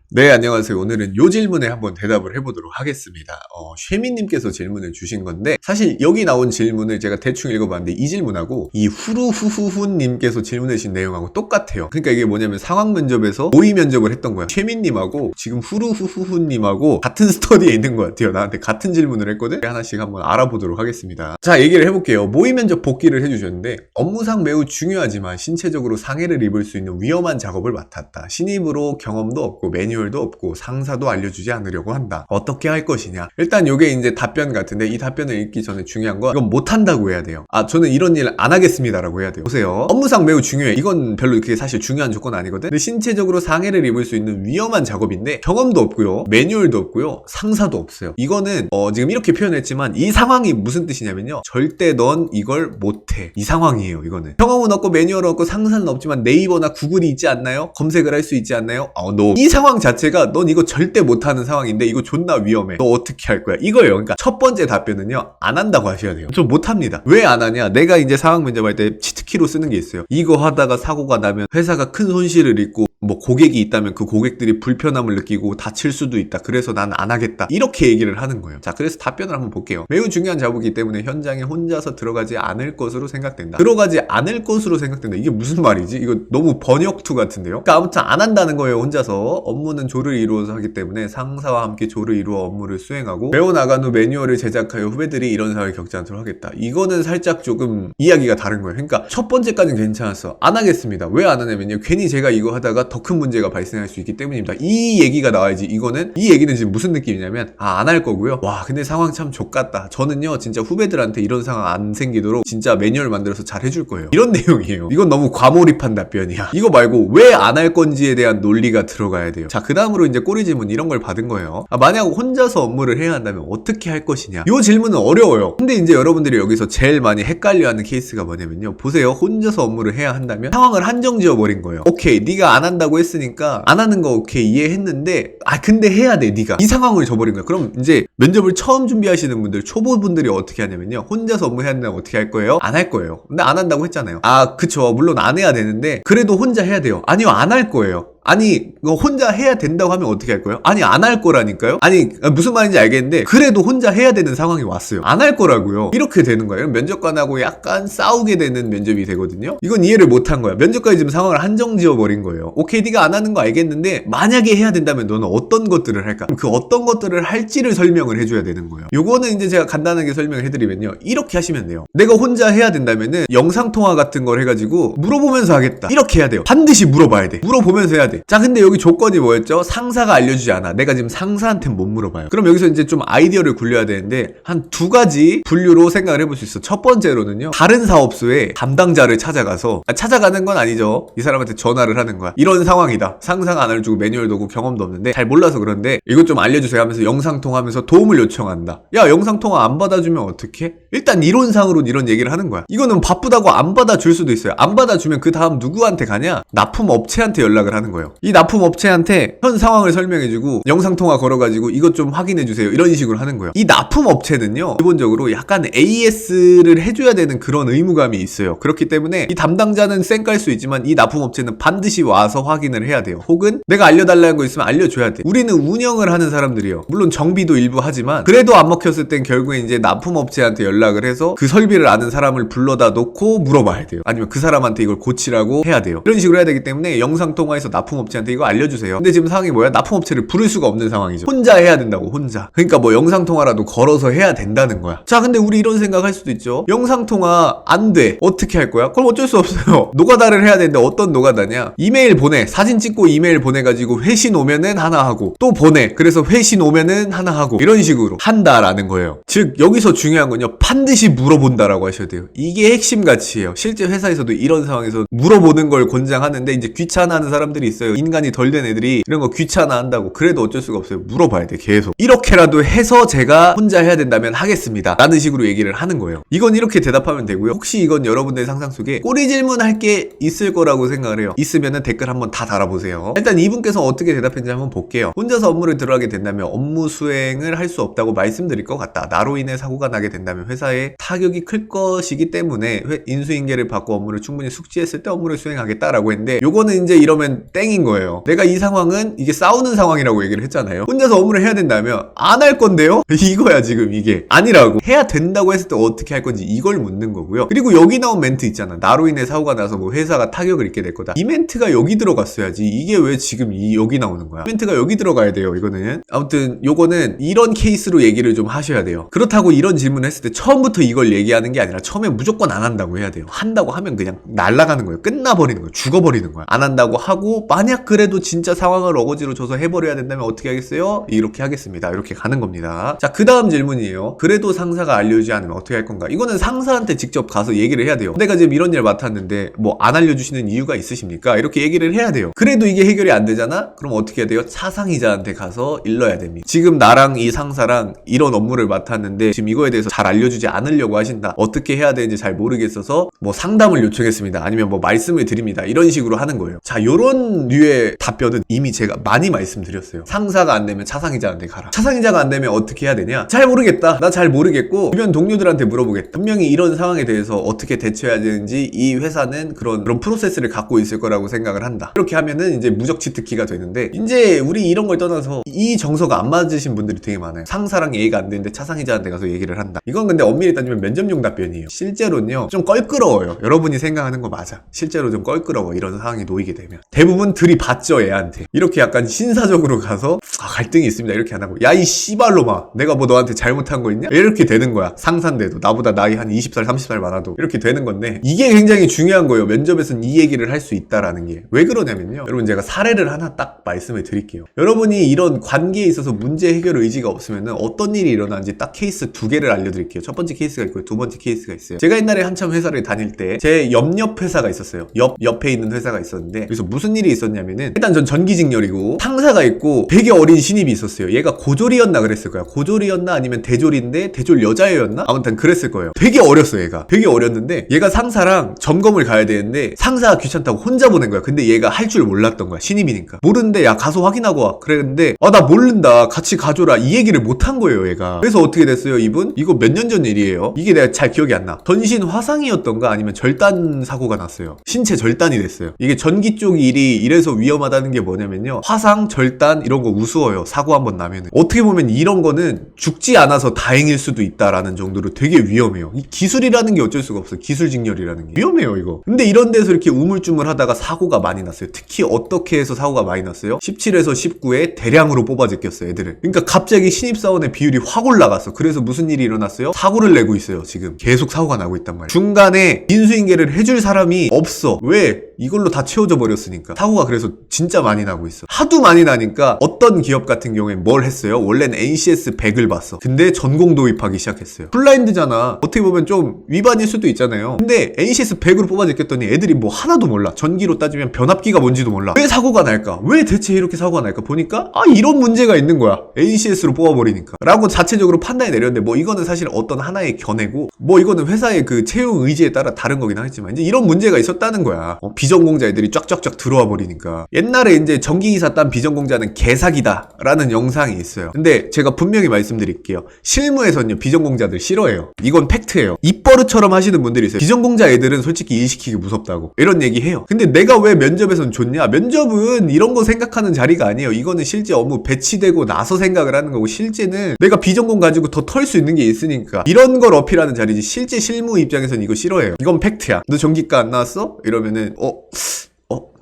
네, 안녕하세요. 오늘은 요 질문에 한번 대답을 해보도록 하겠습니다. 쉐미님께서 질문을 주신 건데, 사실 여기 나온 질문을 제가 대충 읽어봤는데, 이 질문하고 이 후루후후훈님께서 질문해 주신 내용하고 똑같아요. 그러니까 이게 뭐냐면 상황 면접에서 모의 면접을 했던 거야. 쉐미님하고 지금 후루후후훈님하고 같은 스터디에 있는 것 같아요. 나한테 같은 질문을 했거든? 하나씩 한번 알아보도록 하겠습니다. 자, 얘기를 해볼게요. 모의 면접 복귀를 해주셨는데, 업무상 매우 중요하지만 신체적으로 상해를 입을 수 있는 위험한 작업을 맡았다. 신입으로 경험도 없고 매뉴얼도 없고 상사도 알려주지 않으려고 한다. 어떻게 할 것이냐? 일단 요게 이제 답변 같은데, 이 답변을 읽기 전에 중요한 건 이건 못한다고 해야 돼요. 저는 이런 일 안 하겠습니다라고 해야 돼요. 보세요. 업무상 매우 중요해. 이건 별로 그게 사실 중요한 조건 아니거든. 근데 신체적으로 상해를 입을 수 있는 위험한 작업인데 경험도 없고요, 매뉴얼도 없고요, 상사도 없어요. 이거는 지금 이렇게 표현했지만 이 상황이 무슨 뜻이냐면요, 절대 넌 이걸 못해, 이 상황이에요. 이거는 경험은 없고 매뉴얼 없고 상사는 없지만 네이버나 구글이 있지 않나요? 검색을 할 수 있지 않나요? 너 이 상황 자체가 넌 이거 절대 못하는 상황인데 이거 존나 위험해. 너 어떻게 할 거야? 이거예요. 그러니까 첫 번째 답변은요, 안 한다고 하셔야 돼요. 저 못합니다. 왜 안 하냐? 내가 이제 상황 면접할 때 치트키로 쓰는 게 있어요. 이거 하다가 사고가 나면 회사가 큰 손실을 입고 뭐 고객이 있다면 그 고객들이 불편함을 느끼고 다칠 수도 있다. 그래서 난 안 하겠다. 이렇게 얘기를 하는 거예요. 자, 그래서 답변을 한번 볼게요. 매우 중요한 작업이기 때문에 현장에 혼자서 들어가지 않을 것으로 생각된다. 들어가지 않을 것으로 생각된다. 이게 무슨 말이지? 이거 너무 번역투 같은데요? 그러니까 아무튼 안 한다는 거예요. 혼자서. 업무는 조를 이루어서 하기 때문에 상사와 함께 조를 이루어 업무를 수행하고 배워나간 후 매뉴얼을 제작하여 후배들이 이런 상황을 겪지 않도록 하겠다. 이거는 살짝 조금 이야기가 다른 거예요. 그러니까 첫 번째까지는 괜찮았어. 안 하겠습니다. 왜 안 하냐면요, 괜히 제가 이거 하다가 더 큰 문제가 발생할 수 있기 때문입니다. 이 얘기가 나와야지. 이 얘기는 지금 무슨 느낌이냐면, 안 할 거고요. 와, 근데 상황 참 족같다. 저는요, 진짜 후배들한테 이런 상황 안 생기도록 진짜 매뉴얼 만들어서 잘 해줄 거예요. 이런 내용이에요. 이건 너무 과몰입한 답변이야. 이거 말고 왜 안 할 건지에 대한 논리가 들어가야 돼요. 자, 그 다음으로 이제 꼬리 질문 이런 걸 받은 거예요. 만약 혼자서 업무를 해야 한다면 어떻게 할 것이냐? 이 질문은 어려워요. 근데 이제 여러분들이 여기서 제일 많이 헷갈려하는 케이스가 뭐냐면요, 보세요. 혼자서 업무를 해야 한다면 상황을 한정 지어버린 거예요. 오케이, 네가 안 한다고 했으니까 안 하는 거 오케이, 이해했는데 근데 해야 돼. 네가 이 상황을 줘버린 거야. 그럼 이제 면접을 처음 준비하시는 분들, 초보분들이 어떻게 하냐면요, 혼자서 업무 해야 한다면 어떻게 할 거예요? 안 할 거예요. 근데 안 한다고 했잖아요. 그쵸, 물론 안 해야 되는데 그래도 혼자 해야 돼요. 아니요, 안 할 거예요. 아니, 혼자 해야 된다고 하면 어떻게 할 거예요? 아니, 안 할 거라니까요? 아니, 무슨 말인지 알겠는데 그래도 혼자 해야 되는 상황이 왔어요. 안 할 거라고요. 이렇게 되는 거예요. 면접관하고 약간 싸우게 되는 면접이 되거든요. 이건 이해를 못 한 거야. 면접관이 지금 상황을 한정 지어버린 거예요. 오케이, 네가 안 하는 거 알겠는데 만약에 해야 된다면 너는 어떤 것들을 할까? 그 어떤 것들을 할지를 설명을 해줘야 되는 거예요. 요거는 이제 제가 간단하게 설명을 해드리면요, 이렇게 하시면 돼요. 내가 혼자 해야 된다면은 영상통화 같은 걸 해가지고 물어보면서 하겠다. 이렇게 해야 돼요. 반드시 물어봐야 돼. 물어보면서 해야 돼. 자, 근데 여기 조건이 뭐였죠? 상사가 알려주지 않아. 내가 지금 상사한테 못 물어봐요. 그럼 여기서 이제 좀 아이디어를 굴려야 되는데 한 두 가지 분류로 생각을 해볼 수 있어. 첫 번째로는요, 다른 사업소에 담당자를 찾아가는 건 아니죠. 이 사람한테 전화를 하는 거야. 이런 상황이다. 상사가 안 알려주고 매뉴얼도 없고 경험도 없는데 잘 몰라서 그런데 이것 좀 알려주세요 하면서 영상통화하면서 도움을 요청한다. 야, 영상통화 안 받아주면 어떡해? 일단 이론상으로는 이런 얘기를 하는 거야. 이거는 바쁘다고 안 받아줄 수도 있어요. 안 받아주면 그 다음 누구한테 가냐? 납품업체한테 연락을 하는 거예요. 이 납품업체한테 현 상황을 설명해주고 영상통화 걸어가지고 이것 좀 확인해주세요, 이런 식으로 하는 거예요. 이 납품업체는요, 기본적으로 약간 AS를 해줘야 되는 그런 의무감이 있어요. 그렇기 때문에 이 담당자는 쌩 깔 수 있지만 이 납품업체는 반드시 와서 확인을 해야 돼요. 혹은 내가 알려달라는 거 있으면 알려줘야 돼. 우리는 운영을 하는 사람들이요, 물론 정비도 일부 하지만 그래도 안 먹혔을 땐 결국에 이제 납품업체한테 연락을 해서 그 설비를 아는 사람을 불러다 놓고 물어봐야 돼요. 아니면 그 사람한테 이걸 고치라고 해야 돼요. 이런 식으로 해야 되기 때문에 영상통화에서 납품업체한테 이거 알려주세요. 근데 지금 상황이 뭐야? 납품업체를 부를 수가 없는 상황이죠. 혼자 해야 된다고, 혼자. 그러니까 뭐 영상통화라도 걸어서 해야 된다는 거야. 자, 근데 우리 이런 생각 할 수도 있죠. 영상통화 안 돼. 어떻게 할 거야? 그럼 어쩔 수 없어요. 노가다를 해야 되는데 어떤 노가다냐? 이메일 보내. 사진 찍고 이메일 보내가지고 회신 오면은 하나 하고 또 보내. 그래서 회신 오면은 하나 하고 이런 식으로 한다라는 거예요. 즉 여기서 중요한 건요, 반드시 물어본다라고 하셔야 돼요. 이게 핵심 가치예요. 실제 회사에서도 이런 상황에서 물어보는 걸 권장하는데 이제 귀찮아하는 사람들이 있어요. 인간이 덜 된 애들이 이런 거 귀찮아한다고. 그래도 어쩔 수가 없어요. 물어봐야 돼, 계속. 이렇게라도 해서 제가 혼자 해야 된다면 하겠습니다 라는 식으로 얘기를 하는 거예요. 이건 이렇게 대답하면 되고요. 혹시 이건 여러분들 상상 속에 꼬리 질문할 게 있을 거라고 생각을 해요. 있으면은 댓글 한번 다 달아보세요. 일단 이분께서 어떻게 대답했는지 한번 볼게요. 혼자서 업무를 들어가게 된다면 업무 수행을 할 수 없다고 말씀드릴 것 같다. 나로 인해 사고가 나게 된다면 회사에 타격이 클 것이기 때문에 인수인계를 받고 업무를 충분히 숙지했을 때 업무를 수행하겠다라고 했는데, 요거는 이제 이러면 땡인 거예요. 내가 이 상황은 이게 싸우는 상황이라고 얘기를 했잖아요. 혼자서 업무를 해야 된다면 안 할 건데요? 이거야 지금 이게. 아니라고. 해야 된다고 했을 때 어떻게 할 건지 이걸 묻는 거고요. 그리고 여기 나온 멘트 있잖아. 나로 인해 사고가 나서 뭐 회사가 타격을 입게 될 거다. 이 멘트가 여기 들어갔어야지. 이게 왜 지금 여기 나오는 거야? 멘트가 여기 들어가야 돼요. 이거는. 아무튼 요거는 이런 케이스로 얘기를 좀 하셔야 돼요. 그렇다고 이런 질문을 했을 때 처음부터 이걸 얘기하는 게 아니라 처음에 무조건 안 한다고 해야 돼요. 한다고 하면 그냥 날아가는 거예요. 끝나버리는 거예요. 죽어버리는 거야. 안 한다고 하고 만약 그래도 진짜 상황을 어거지로 줘서 해버려야 된다면 어떻게 하겠어요? 이렇게 하겠습니다. 이렇게 가는 겁니다. 자, 그 다음 질문이에요. 그래도 상사가 알려주지 않으면 어떻게 할 건가? 이거는 상사한테 직접 가서 얘기를 해야 돼요. 내가 지금 이런 일 맡았는데 뭐 안 알려주시는 이유가 있으십니까? 이렇게 얘기를 해야 돼요. 그래도 이게 해결이 안 되잖아? 그럼 어떻게 해야 돼요? 차상이자한테 가서 일러야 됩니다. 지금 나랑 이 상사랑 이런 업무를 맡았는데 지금 이거에 대해서 잘 알려주지 않으려고 하신다. 어떻게 해야 되는지 잘 모르겠어서 뭐 상담을 요청했습니다. 아니면 뭐 말씀을 드립니다. 이런 식으로 하는 거예요. 자, 요런 류의 답변은 이미 제가 많이 말씀드렸어요. 상사가 안 되면 차상이자한테 가라. 차상이자가 안 되면 어떻게 해야 되냐? 잘 모르겠다. 나 잘 모르겠고 주변 동료들한테 물어보겠다. 분명히 이런 상황에 대해서 어떻게 대처해야 되는지 이 회사는 그런 프로세스를 갖고 있을 거라고 생각을 한다. 이렇게 하면은 이제 무적치트키가 되는데 이제 우리 이런 걸 떠나서 이 정서가 안 맞으신 분들이 되게 많아요. 상사랑 얘기가 안 되는데 차상이자한테 가서 얘기를 한다. 이건 근데 엄밀히 따지면 면접용 답변이에요. 실제로는요 좀 껄끄러워요. 여러분이 생각하는 거 맞아. 실제로 좀 껄끄러워. 이런 상황이 놓이게 되면 대부분 들이받죠 애한테. 이렇게 약간 신사적으로 가서 갈등이 있습니다. 이렇게 안 하고 야 이 씨발로마 내가 뭐 너한테 잘못한 거 있냐? 이렇게 되는 거야. 상사인데도 나보다 나이 한 20살 30살 많아도 이렇게 되는 건데 이게 굉장히 중요한 거예요. 면접에서는 이 얘기를 할 수 있다라는 게. 왜 그러냐면요 여러분 제가 사례를 하나 딱 말씀을 드릴게요. 여러분이 이런 관계에 있어서 문제 해결 의지가 없으면 어떤 일이 일어나는지 딱 케이스 2개를 알려드릴게요. 첫 번째 케이스가 있고요. 두 번째 케이스가 있어요. 제가 옛날에 한참 회사를 다닐 때 제 옆 회사가 있었어요. 옆에 있는 회사가 있었는데 그래서 무슨 일이 있었냐면은 일단 전 전기직렬이고 상사가 있고 되게 어린 신입이 있었어요. 얘가 고졸이었나 그랬을 거야. 고졸이었나 아니면 대졸인데 대졸 여자애였나? 아무튼 그랬을 거예요. 되게 어렸어 얘가. 되게 어렸는데 얘가 상사랑 점검을 가야 되는데 상사가 귀찮다고 혼자 보낸 거야. 근데 얘가 할 줄 몰랐던 거야. 신입이니까. 모르는데 야 가서 확인하고 와. 그랬는데 나 모른다. 같이 가줘라. 이 얘기를 못 한 거예요 얘가. 그래서 어떻게 됐어요 이분? 이거 몇 년 전 일이에요. 이게 내가 잘 기억이 안 나. 전신 화상이었던가 아니면 절단 사고가 났어요. 신체 절단이 됐어요. 이게 전기 쪽 일이 이래서 위험하다는 게 뭐냐면요. 화상, 절단 이런 거 우스워요. 사고 한번 나면은. 어떻게 보면 이런 거는 죽지 않아서 다행일 수도 있다라는 정도로 되게 위험해요. 이 기술이라는 게 어쩔 수가 없어요. 기술직렬이라는 게. 위험해요 이거. 근데 이런 데서 이렇게 우물쭈물 하다가 사고가 많이 났어요. 특히 어떻게 해서 사고가 많이 났어요? 17에서 19에 대량으로 뽑아 제꼈어요 애들을. 그러니까 갑자기 신입사원의 비율이 확 올라갔어. 그래서 무슨 일이 일어났어요? 사고를 내고 있어요 지금. 계속 사고가 나고 있단 말이에요. 중간에 인수인계를 해줄 사람이 없어. 왜? 이걸로 다 채워져 버렸으니까. 사고가 그래서 진짜 많이 나고 있어. 하도 많이 나니까 어떤 기업 같은 경우엔 뭘 했어요? 원래는 NCS 100을 봤어. 근데 전공 도입하기 시작했어요. 블라인드잖아. 어떻게 보면 좀 위반일 수도 있잖아요. 근데 NCS 100으로 뽑아 제꼈더니 애들이 뭐 하나도 몰라. 전기로 따지면 변압기가 뭔지도 몰라. 왜 사고가 날까? 왜 대체 이렇게 사고가 날까? 보니까 이런 문제가 있는 거야. NCS로 뽑아버리니까. 라고 자체적으로 판단이 내렸는데 뭐 이거는 사실 어떤 하나의 견해고 뭐 이거는 회사의 그 채용 의지에 따라 다른 거긴 하겠지만 이제 이런 문제가 있었다는 거야. 비전공자 애들이 쫙쫙쫙 들어와 버리니까. 옛날에 이제 전기기사 딴 비전공자는 개사기다 라는 영상이 있어요. 근데 제가 분명히 말씀드릴게요. 실무에서는요 비전공자들 싫어해요. 이건 팩트예요. 입버릇처럼 하시는 분들이 있어요. 비전공자 애들은 솔직히 일 시키기 무섭다고 이런 얘기 해요. 근데 내가 왜 면접에선 좋냐? 면접은 이런 거 생각하는 자리가 아니에요. 이거는 실제 업무 배치되고 나서 생각을 하는 거고 실제는 내가 비전공 가지고 더 털 수 있는 게 있으니까 이런 걸 어필하는 자리지. 실제 실무 입장에서는 이거 싫어해요. 이건 팩트야. 너 전기과 안 나왔어? 이러면은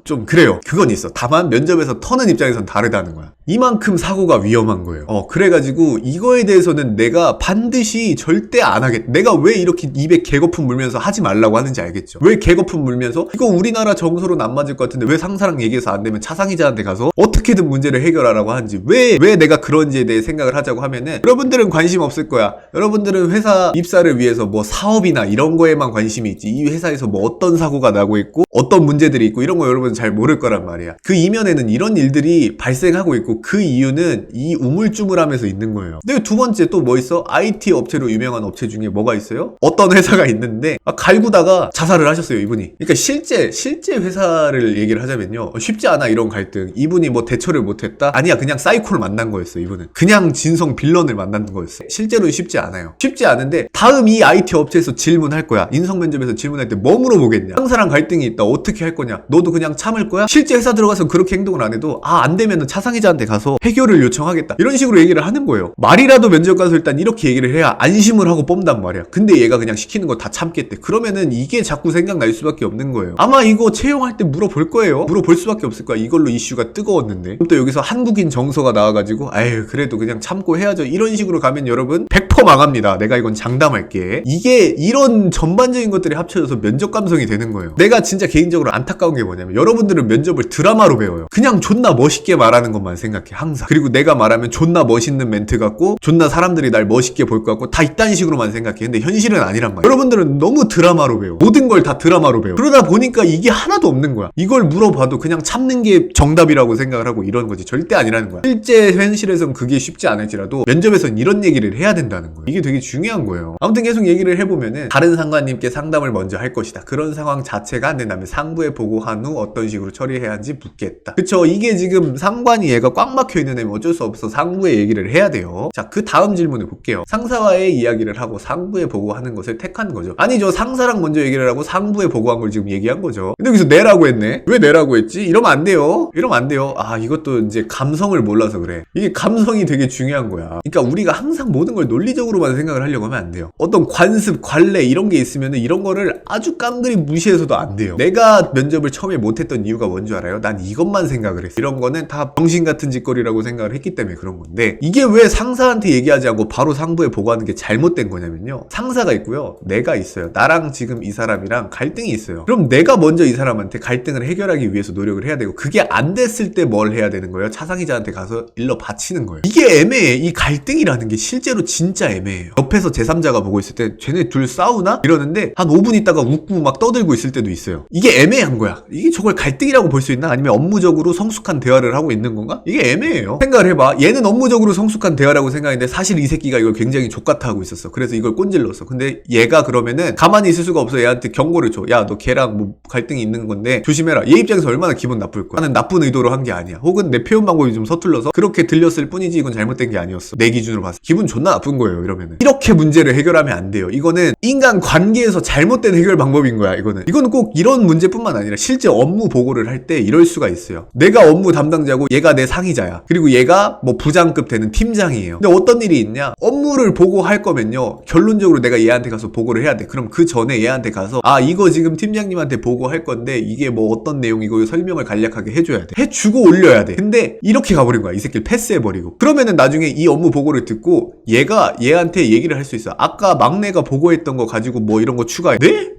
좀 그래요. 그건 있어. 다만 면접에서 터는 입장에선 다르다는 거야. 이만큼 사고가 위험한 거예요. 그래가지고 이거에 대해서는 내가 반드시 절대 안 하겠다. 내가 왜 이렇게 입에 개거품 물면서 하지 말라고 하는지 알겠죠? 왜 개거품 물면서 이거 우리나라 정서로는 안 맞을 것 같은데 왜 상사랑 얘기해서 안 되면 차상이자한테 가서 어떻게든 문제를 해결하라고 하는지 왜 내가 그런지에 대해 생각을 하자고 하면은 여러분들은 관심 없을 거야. 여러분들은 회사 입사를 위해서 뭐 사업이나 이런 거에만 관심이 있지 이 회사에서 뭐 어떤 사고가 나고 있고 어떤 문제들이 있고 이런 거 여러분 잘 모를 거란 말이야. 그 이면에는 이런 일들이 발생하고 있고 그리고 그 이유는 이 우물쭈물함에서 있는 거예요. 근데 두 번째 또 뭐 있어? IT 업체로 유명한 업체 중에 뭐가 있어요? 어떤 회사가 있는데 갈구다가 자살을 하셨어요, 이분이. 그러니까 실제 회사를 얘기를 하자면요, 쉽지 않아 이런 갈등. 이분이 뭐 대처를 못했다? 아니야, 그냥 사이코를 만난 거였어. 이분은 그냥 진성 빌런을 만난 거였어. 실제로는 쉽지 않아요. 쉽지 않은데 다음 이 IT 업체에서 질문할 거야. 인성 면접에서 질문할 때 뭐 물어보겠냐? 상사랑 갈등이 있다, 어떻게 할 거냐? 너도 그냥 참을 거야? 실제 회사 들어가서 그렇게 행동을 안 해도 안 되면은 차상의자한테 가서 해결을 요청하겠다, 이런 식으로 얘기를 하는 거예요. 말이라도 면접 가서 일단 이렇게 얘기를 해야 안심을 하고 뽑는단 말이야. 근데 얘가 그냥 시키는 거 다 참겠대. 그러면은 이게 자꾸 생각날 수밖에 없는 거예요. 아마 이거 채용할 때 물어볼 거예요. 물어볼 수밖에 없을 거야. 이걸로 이슈가 뜨거웠는데. 또 여기서 한국인 정서가 나와가지고 아유 그래도 그냥 참고 해야죠, 이런 식으로 가면 여러분 100% 망합니다. 내가 이건 장담할게. 이게 이런 전반적인 것들이 합쳐져서 면접 감성이 되는 거예요. 내가 진짜 개인적으로 안타까운 게 뭐냐면 여러분들은 면접을 드라마로 배워요. 그냥 존나 멋있게 말하는 것만 생각해, 항상. 그리고 내가 말하면 존나 멋있는 멘트 같고 존나 사람들이 날 멋있게 볼 것 같고 다 이딴 식으로만 생각해. 근데 현실은 아니란 말이야. 여러분들은 너무 드라마로 배워. 모든 걸 다 드라마로 배워. 그러다 보니까 이게 하나도 없는 거야. 이걸 물어봐도 그냥 참는 게 정답이라고 생각을 하고 이런 거지. 절대 아니라는 거야. 실제 현실에선 그게 쉽지 않을지라도 면접에선 이런 얘기를 해야 된다는 거예요. 이게 되게 중요한 거예요. 아무튼 계속 얘기를 해보면은 다른 상관님께 상담을 먼저 할 것이다. 그런 상황 자체가 안 된다면 상부에 보고한 후 어떤 식으로 처리해야 하는지 묻겠다. 그쵸? 이게 지금 상관이 얘가 꽉 막혀 있는 애면 어쩔 수 없어 상부에 얘기를 해야 돼요. 자, 그 다음 질문을 볼게요. 상사와의 이야기를 하고 상부에 보고하는 것을 택한 거죠. 아니죠, 상사랑 먼저 얘기를 하고 상부에 보고한 걸 지금 얘기한 거죠. 근데 여기서 내라고 했네. 왜 내라고 했지? 이러면 안 돼요. 이러면 안 돼요. 이것도 이제 감성을 몰라서 그래. 이게 감성이 되게 중요한 거야. 그러니까 우리가 항상 모든 걸 논리적으로만 생각을 하려고 하면 안 돼요. 어떤 관습, 관례 이런 게 있으면 이런 거를 아주 깡그리 무시해서도 안 돼요. 내가 면접을 처음에 못했던 이유가 뭔 줄 알아요? 난 이것만 생각을 했어. 이런 거는 다 병신 같은 짓거리라고 생각을 했기 때문에 그런 건데, 이게 왜 상사한테 얘기하지 않고 바로 상부에 보고하는 게 잘못된 거냐면요, 상사가 있고요, 내가 있어요. 나랑 지금 이 사람이랑 갈등이 있어요. 그럼 내가 먼저 이 사람한테 갈등을 해결하기 위해서 노력을 해야 되고, 그게 안 됐을 때 뭘 해야 되는 거예요? 차상의자한테 가서 일러 바치는 거예요. 이게 애매해. 이 갈등이라는 게 실제로 진짜 애매해요. 옆에서 제3자가 보고 있을 때 쟤네 둘 싸우나? 이러는데 한 5분 있다가 웃고 막 떠들고 있을 때도 있어요. 이게 애매한 거야. 이게 저걸 갈등이라고 볼 수 있나? 아니면 업무적으로 성숙한 대화를 하고 있는 건가? 이게 애매해요. 생각을 해봐. 얘는 업무적으로 성숙한 대화라고 생각했는데 사실 이 새끼가 이걸 굉장히 족같아 하고 있었어. 그래서 이걸 꼰질렀어. 근데 얘가 그러면은 가만히 있을 수가 없어. 얘한테 경고를 줘. 야, 너 걔랑 뭐 갈등이 있는 건데 조심해라. 얘 입장에서 얼마나 기분 나쁠 거야. 나는 나쁜 의도로 한 게 아니야. 혹은 내 표현 방법이 좀 서툴러서 그렇게 들렸을 뿐이지 이건 잘못된 게 아니었어. 내 기준으로 봤을 때 기분 존나 나쁜 거예요. 이러면은 이렇게 문제를 해결하면 안 돼요. 이거는 인간 관계에서 잘못된 해결 방법인 거야. 이거는 꼭 이런 문제뿐만 아니라 실제 업무 보고를 할 때 이럴 수가 있어요. 내가 업무 담당자고 얘가 내 상의자야. 그리고 얘가 뭐 부장급 되는 팀장이에요. 근데 어떤 일이 있냐? 업무를 보고할 거면요, 결론적으로 내가 얘한테 가서 보고를 해야 돼. 그럼 그 전에 얘한테 가서 이거 지금 팀장님한테 보고할 건데 이게 뭐 어떤 내용이고 설명을 간략하게 해줘야 돼. 해주고 올려야 돼. 근데 이렇게 가버린 거야. 이 새끼를 패스해버리고. 그러면은 나중에 이 업무 보고를 듣고 얘가 얘한테 얘기를 할 수 있어. 아까 막내가 보고했던 거 가지고 뭐 이런 거 추가해. 네?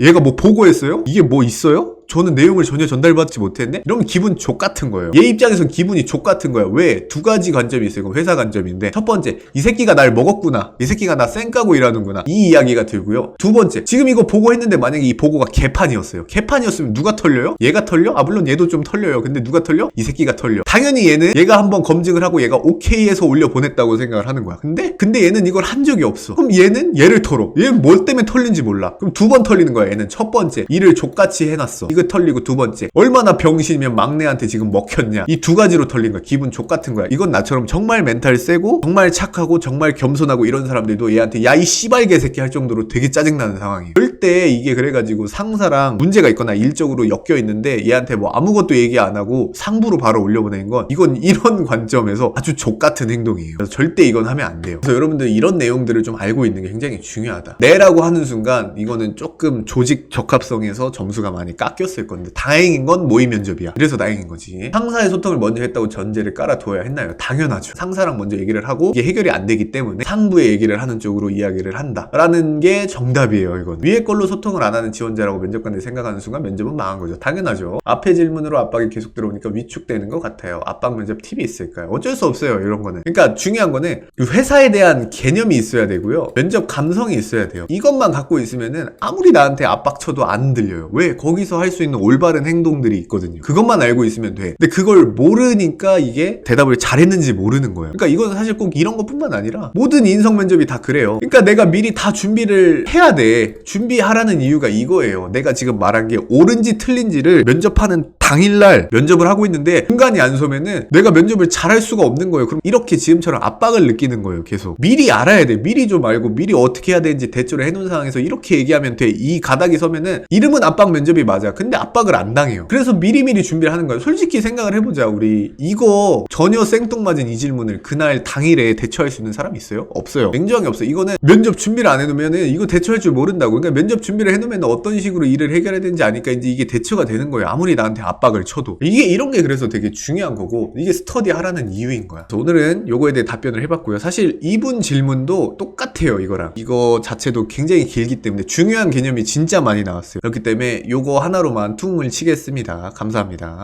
얘가 뭐 보고했어요? 이게 뭐 있어요? 저는 내용을 전혀 전달받지 못했네? 이러면 기분 족같은 거예요. 얘 입장에선 기분이 족같은 거야. 왜? 두 가지 관점이 있어요. 이건 회사 관점인데, 첫 번째, 이 새끼가 날 먹었구나. 이 새끼가 나 쌩까고 일하는구나. 이 이야기가 들고요. 두 번째, 지금 이거 보고했는데 만약에 이 보고가 개판이었어요. 개판이었으면 누가 털려요? 얘가 털려? 물론 얘도 좀 털려요. 근데 누가 털려? 이 새끼가 털려. 당연히 얘는 얘가 한번 검증을 하고 얘가 오케이 해서 올려보냈다고 생각을 하는 거야. 근데 얘는 이걸 한 적이 없어. 그럼 얘는 얘를 털어. 얘는 뭘 때문에 털린지 몰라. 그럼 두 번 털리는 거야. 얘는 첫 번째, 일을 족같이 해놨어. 이거 털리고, 두 번째, 얼마나 병신이면 막내한테 지금 먹혔냐. 이 두 가지로 털린 거야. 기분 족같은 거야. 이건 나처럼 정말 멘탈 세고 정말 착하고 정말 겸손하고 이런 사람들도 얘한테 야 이 씨발 개새끼 할 정도로 되게 짜증나는 상황이에요. 절대 이게 그래가지고 상사랑 문제가 있거나 일적으로 엮여 있는데 얘한테 뭐 아무것도 얘기 안 하고 상부로 바로 올려보내는 건, 이건 이런 관점에서 아주 족같은 행동이에요. 그래서 절대 이건 하면 안 돼요. 그래서 여러분들 이런 내용들을 좀 알고 있는 게 굉장히 중요하다. 내라고 하는 순간 이거는 조금 조직 적합성에서 점수가 많이 깎였을 건데, 다행인 건 모의 면접이야. 그래서 다행인 거지. 상사의 소통을 먼저 했다고 전제를 깔아두어야 했나요? 당연하죠. 상사랑 먼저 얘기를 하고 이게 해결이 안 되기 때문에 상부에 얘기를 하는 쪽으로 이야기를 한다 라는 게 정답이에요. 이건 위에 걸로 소통을 안 하는 지원자라고 면접관들이 생각하는 순간 면접은 망한 거죠. 당연하죠. 앞에 질문으로 압박이 계속 들어오니까 위축되는 것 같아요. 압박 면접 팁이 있을까요? 어쩔 수 없어요. 이런 거는. 그러니까 중요한 거는 회사에 대한 개념이 있어야 되고요, 면접 감성이 있어야 돼요. 이것만 갖고 있으면은 아무리 나한테 압박 쳐도 안 들려요. 왜? 거기서 할 수 있는 올바른 행동들이 있거든요. 그것만 알고 있으면 돼. 근데 그걸 모르니까 이게 대답을 잘했는지 모르는 거예요. 그러니까 이건 사실 꼭 이런 것뿐만 아니라 모든 인성 면접이 다 그래요. 그러니까 내가 미리 다 준비를 해야 돼. 준비하라는 이유가 이거예요. 내가 지금 말한 게 옳은지 틀린지를 면접하는 당일날 면접을 하고 있는데 중간이 안 서면은 내가 면접을 잘할 수가 없는 거예요. 그럼 이렇게 지금처럼 압박을 느끼는 거예요. 계속 미리 알아야 돼. 미리 좀 알고 미리 어떻게 해야 되는지 대처를 해놓은 상황에서 이렇게 얘기하면 돼. 이 가닥이 서면은 이름은 압박 면접이 맞아. 근데 압박을 안 당해요. 그래서 미리미리 준비를 하는 거예요. 솔직히 생각을 해보자. 우리 이거 전혀 생뚱맞은 이 질문을 그날 당일에 대처할 수 있는 사람이 있어요? 없어요. 냉정하게 없어요. 이거는 면접 준비를 안 해놓으면은 이거 대처할 줄 모른다고. 그러니까 면접 준비를 해놓으면 어떤 식으로 일을 해결해야 되는지 아니까 이제 이게 대처가 되는 거예요. 아무리 나한테 압박을 쳐도. 이게 이런 게 그래서 되게 중요한 거고 이게 스터디 하라는 이유인 거야. 그래서 오늘은 요거에 대해 답변을 해봤고요. 사실 이분 질문도 똑같아요. 이거랑 이거 자체도 굉장히 길기 때문에 중요한 개념이 진짜 많이 나왔어요. 그렇기 때문에 요거 하나로만 퉁을 치겠습니다. 감사합니다.